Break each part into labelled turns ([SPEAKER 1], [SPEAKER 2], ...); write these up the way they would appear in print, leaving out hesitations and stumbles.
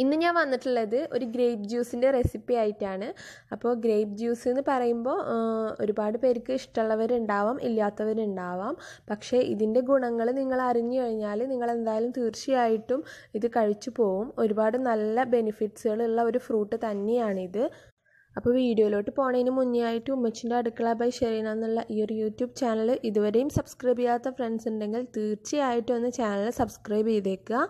[SPEAKER 1] ഇന്ന് ഞാൻ വന്നിട്ടുള്ളത് ഒരു ഗ്രേപ്പ് ജ്യൂസിൻ്റെ റെസിപ്പി ആയിട്ടാണ്. അപ്പോൾ ഗ്രേപ്പ് ജ്യൂസ് എന്ന് പറയുമ്പോൾ ഒരുപാട് പേർക്ക് ഇഷ്ടമുള്ളവരുണ്ടാവാം, ഇല്ലാത്തവരുണ്ടാവാം. പക്ഷേ ഇതിൻ്റെ ഗുണങ്ങൾ നിങ്ങൾ അറിഞ്ഞു കഴിഞ്ഞാൽ നിങ്ങൾ എന്തായാലും തീർച്ചയായിട്ടും ഇത് കഴിച്ചു പോവും. ഒരുപാട് നല്ല ബെനിഫിറ്റ്സുകളുള്ള ഒരു ഫ്രൂട്ട് തന്നെയാണിത്. അപ്പോൾ വീഡിയോയിലോട്ട് പോണതിന് മുന്നേ ആയിട്ട് ഉമ്മച്ചിൻ്റെ അടുക്കള ബൈ ഷെറീന എന്നുള്ള ഈ ഒരു യൂട്യൂബ് ചാനൽ ഇതുവരെയും സബ്സ്ക്രൈബ് ചെയ്യാത്ത ഫ്രണ്ട്സ് ഉണ്ടെങ്കിൽ തീർച്ചയായിട്ടും ഒന്ന് ചാനൽ സബ്സ്ക്രൈബ് ചെയ്തേക്കുക.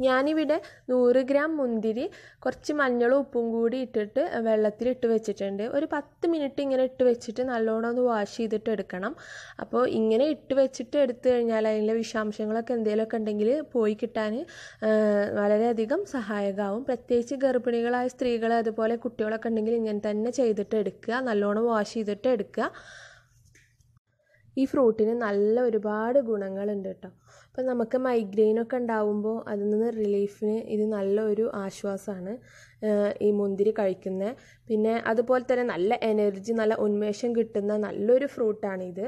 [SPEAKER 1] ഞാനിവിടെ 100 ഗ്രാം മുന്തിരി കുറച്ച് മഞ്ഞളും ഉപ്പും കൂടി ഇട്ടിട്ട് വെള്ളത്തിലിട്ട് വെച്ചിട്ടുണ്ട്. ഒരു 10 മിനിറ്റ് ഇങ്ങനെ ഇട്ട് വെച്ചിട്ട് നല്ലോണം ഒന്ന് വാഷ് ചെയ്തിട്ട് എടുക്കണം. അപ്പോൾ ഇങ്ങനെ ഇട്ട് വെച്ചിട്ട് എടുത്തു കഴിഞ്ഞാൽ അതിലെ വിഷാംശങ്ങളൊക്കെ എന്തെങ്കിലുമൊക്കെ ഉണ്ടെങ്കിൽ പോയി കിട്ടാൻ വളരെയധികം സഹായകമാവും. പ്രത്യേകിച്ച് ഗർഭിണികളായ സ്ത്രീകൾ അതുപോലെ കുട്ടികളൊക്കെ ഉണ്ടെങ്കിൽ ഇങ്ങനെ തന്നെ ചെയ്തിട്ട് എടുക്കുക, നല്ലോണം വാഷ് ചെയ്തിട്ട് എടുക്കുക. ഈ ഫ്രൂട്ടിന് നല്ല ഒരുപാട് ഗുണങ്ങളുണ്ട് കേട്ടോ. അപ്പം നമുക്ക് മൈഗ്രെയിനൊക്കെ ഉണ്ടാവുമ്പോൾ അതിൽ നിന്ന് റിലീഫിന് ഇത് നല്ലൊരു ആശ്വാസമാണ് ഈ മുന്തിരി കഴിക്കുന്നത്. പിന്നെ അതുപോലെ തന്നെ നല്ല എനർജി, നല്ല ഉന്മേഷം കിട്ടുന്ന നല്ലൊരു ഫ്രൂട്ടാണിത്.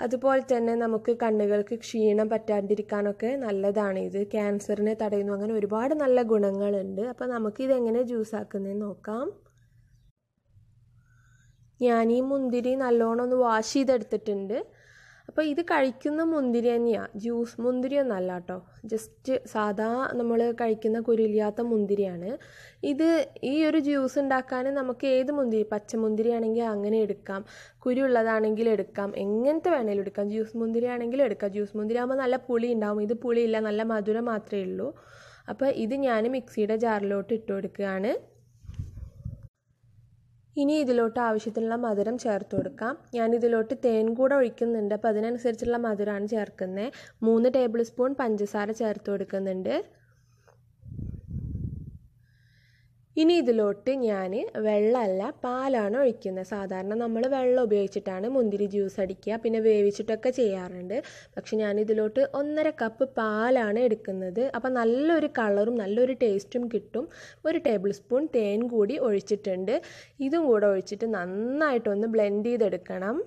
[SPEAKER 1] അതുപോലെ തന്നെ നമുക്ക് കണ്ണുകൾക്ക് ക്ഷീണം പറ്റാണ്ടിരിക്കാനൊക്കെ നല്ലതാണിത്. ക്യാൻസറിനെ തടയുന്നു, അങ്ങനെ ഒരുപാട് നല്ല ഗുണങ്ങളുണ്ട്. അപ്പം നമുക്കിതെങ്ങനെ ജ്യൂസാക്കുന്നതെന്ന് നോക്കാം. ഞാൻ ഈ മുന്തിരി നല്ലോണം ഒന്ന് വാഷ് ചെയ്തെടുത്തിട്ടുണ്ട്. അപ്പോൾ ഇത് കഴിക്കുന്ന മുന്തിരി തന്നെയാണ്, ജ്യൂസ് മുന്തിരിയൊന്നും അല്ല കേട്ടോ. ജസ്റ്റ് സാധാ നമ്മൾ കഴിക്കുന്ന കുരുവില്ലാത്ത മുന്തിരിയാണ് ഇത്. ഈ ഒരു ജ്യൂസ് ഉണ്ടാക്കാൻ നമുക്ക് ഏത് മുന്തിരി, പച്ചമുന്തിരി ആണെങ്കിൽ അങ്ങനെ എടുക്കാം, കുരുള്ളതാണെങ്കിൽ എടുക്കാം, എങ്ങനത്തെ വേണേലും എടുക്കാം. ജ്യൂസ് മുന്തിരി ആണെങ്കിലും എടുക്കാം. ജ്യൂസ് മുന്തിരി ആകുമ്പോൾ നല്ല പുളി ഉണ്ടാവും, ഇത് പുളിയില്ല, നല്ല മധുരം മാത്രമേ ഉള്ളൂ. അപ്പോൾ ഇത് ഞാൻ മിക്സിയുടെ ജാറിലോട്ട് ഇട്ട് കൊടുക്കുകയാണ്. ഇനി ഇതിലോട്ട് ആവശ്യത്തിനുള്ള മധുരം ചേർത്ത് കൊടുക്കാം. ഞാനിതിലോട്ട് തേൻ കൂടെ ഒഴിക്കുന്നുണ്ട്, അപ്പോൾ അതിനനുസരിച്ചുള്ള മധുരമാണ് ചേർക്കുന്നത്. 3 ടേബിൾ സ്പൂൺ പഞ്ചസാര ചേർത്ത് കൊടുക്കുന്നുണ്ട്. ഇനി ഇതിലോട്ട് ഞാൻ വെള്ളമല്ല പാലാണ് ഒഴിക്കുന്നത്. സാധാരണ നമ്മൾ വെള്ളം ഉപയോഗിച്ചിട്ടാണ് മുന്തിരി ജ്യൂസ് അടിക്കുക, പിന്നെ വേവിച്ചിട്ടൊക്കെ ചെയ്യാറുണ്ട്. പക്ഷെ ഞാനിതിലോട്ട് 1.5 കപ്പ് പാലാണ് എടുക്കുന്നത്. അപ്പോൾ നല്ലൊരു കളറും നല്ലൊരു ടേസ്റ്റും കിട്ടും. 1 ടേബിൾ സ്പൂൺ തേൻ കൂടി ഒഴിച്ചിട്ടുണ്ട്. ഇതും കൂടെ ഒഴിച്ചിട്ട് നന്നായിട്ടൊന്ന് ബ്ലെൻഡ് ചെയ്തെടുക്കണം.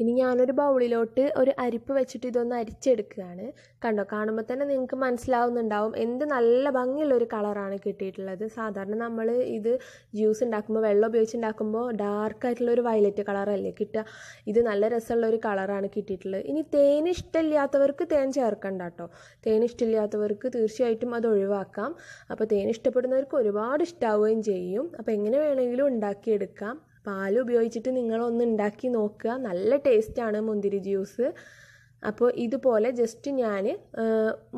[SPEAKER 1] ഇനി ഞാനൊരു ബൗളിലോട്ട് ഒരു അരിപ്പ് വെച്ചിട്ട് ഇതൊന്ന് അരിച്ചെടുക്കുകയാണ്. കണ്ടോ, കാണുമ്പോൾ തന്നെ നിങ്ങൾക്ക് മനസ്സിലാവുന്നുണ്ടാവും എന്ത് നല്ല ഭംഗിയുള്ളൊരു കളറാണ് കിട്ടിയിട്ടുള്ളത്. സാധാരണ നമ്മൾ ഇത് ജ്യൂസ് ഉണ്ടാക്കുമ്പോൾ, വെള്ളം ഉപയോഗിച്ചുണ്ടാക്കുമ്പോൾ ഡാർക്കായിട്ടുള്ളൊരു വയലറ്റ് കളറല്ലേ കിട്ടുക. ഇത് നല്ല രസമുള്ളൊരു കളറാണ് കിട്ടിയിട്ടുള്ളത്. ഇനി തേൻ ഇഷ്ടമില്ലാത്തവർക്ക് തേൻ ചേർക്കണ്ട കേട്ടോ. തേൻ ഇഷ്ടമില്ലാത്തവർക്ക് തീർച്ചയായിട്ടും അത് ഒഴിവാക്കാം. അപ്പോൾ തേൻ ഇഷ്ടപ്പെടുന്നവർക്ക് ഒരുപാട് ഇഷ്ടാവുകയും ചെയ്യും. അപ്പോൾ എങ്ങനെ വേണമെങ്കിലും ഉണ്ടാക്കിയെടുക്കാം. പാൽ ഉപയോഗിച്ചിട്ട് നിങ്ങളൊന്ന് ഉണ്ടാക്കി നോക്കുക, നല്ല ടേസ്റ്റാണ് മുന്തിരി ജ്യൂസ്. അപ്പോൾ ഇതുപോലെ ജസ്റ്റ് ഞാൻ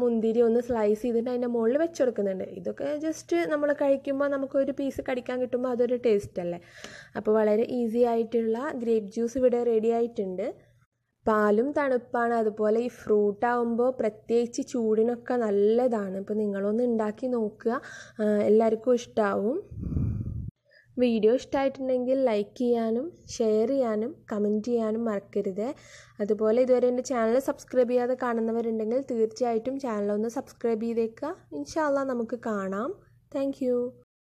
[SPEAKER 1] മുന്തിരി ഒന്ന് സ്ലൈസ് ചെയ്തിട്ട് അതിൻ്റെ മുകളിൽ വെച്ച് കൊടുക്കുന്നുണ്ട്. ഇതൊക്കെ ജസ്റ്റ് നമ്മൾ കഴിക്കുമ്പോൾ നമുക്കൊരു പീസ് കടിക്കാൻ കിട്ടുമ്പോൾ അതൊരു ടേസ്റ്റ് അല്ലേ. അപ്പോൾ വളരെ ഈസി ആയിട്ടുള്ള ഗ്രേപ്പ് ജ്യൂസ് ഇവിടെ റെഡി ആയിട്ടുണ്ട്. പാലും തണുപ്പാണ്, അതുപോലെ ഈ ഫ്രൂട്ടാവുമ്പോൾ പ്രത്യേകിച്ച് ചൂടിനൊക്കെ നല്ലതാണ്. അപ്പോൾ നിങ്ങളൊന്ന് ഉണ്ടാക്കി നോക്കുക, എല്ലാവർക്കും ഇഷ്ടമാവും. വീഡിയോ ഇഷ്ടമായിട്ടുണ്ടെങ്കിൽ ലൈക്ക് ചെയ്യാനും ഷെയർ ചെയ്യാനും കമൻറ്റ് ചെയ്യാനും മറക്കരുത്. അതുപോലെ ഇതുവരെ എൻ്റെ ചാനൽ സബ്സ്ക്രൈബ് ചെയ്യാതെ കാണുന്നവരുണ്ടെങ്കിൽ തീർച്ചയായിട്ടും ചാനലൊന്ന് സബ്സ്ക്രൈബ് ചെയ്തേക്കുക. ഇൻഷാ അല്ലാഹ് നമുക്ക് കാണാം. താങ്ക്